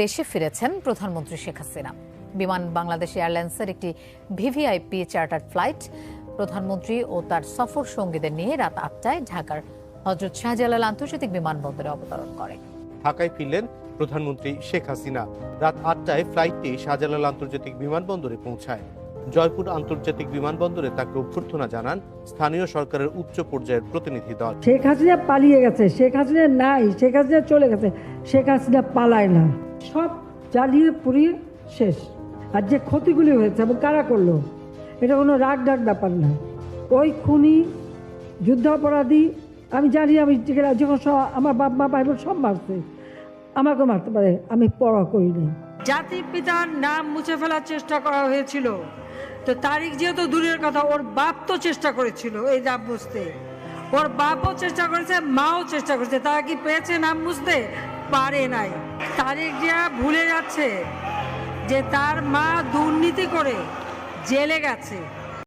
দেশে ফিরেছেন প্রধানমন্ত্রী শেখ হাসিনা। বিমান বাংলাদেশ এয়ারলাইন্সের একটি ভিভিআইপি চার্টার্ড ফ্লাইট প্রধানমন্ত্রী ও তার সফর সঙ্গীদের নিয়ে রাত 8টায় ঢাকার হযরত শাহজালাল আন্তর্জাতিক বিমানবন্দরে অবতরণ করে। ঢাকায় ফিরলেন প্রধানমন্ত্রী শেখ হাসিনা। রাত 8টায় ফ্লাইটটি শাহজালাল আন্তর্জাতিক বিমানবন্দরে পৌঁছায়। জয়পুর আন্তর্জাতিক বিমানবন্দরে তাকে অভ্যর্থনা জানান স্থানীয় সরকারের উচ্চ পর্যায়ের প্রতিনিধি দল। শেখ হাসিনা পালিয়ে গেছে, শেখ হাসিনা নাই, শেখ হাসিনা চলে গেছে, শেখ হাসিনা পালায় না। সব জ্বালিয়ে পুড়িয়ে শেষ। আর যে ক্ষতিগুলি হয়েছে এবং কারা করলো, এটা কোনো রাগ ডাক ব্যাপার না। ওই খুনি, যুদ্ধাপরাধী, আমি জানি, আমি যখন আমার বাপ মা ভাই বোন সব মারছে, আমাকে মারতে পারে, আমি পরোয়া করি নাই। জাতির পিতার নাম মুছে ফেলার চেষ্টা করা হয়েছিল, তো তারিখ যেহেতু দূরের কথা, ওর বাপ তো চেষ্টা করেছিল এই নাম মুছতে, ওর বাপও চেষ্টা করেছে, মাও চেষ্টা করেছে। তারা কি পেয়েছে নাম মুছতে? পারে নাই। তারিখ যে ভুলে যাচ্ছে যে তার মা দুর্নীতি করে জেলে গেছে।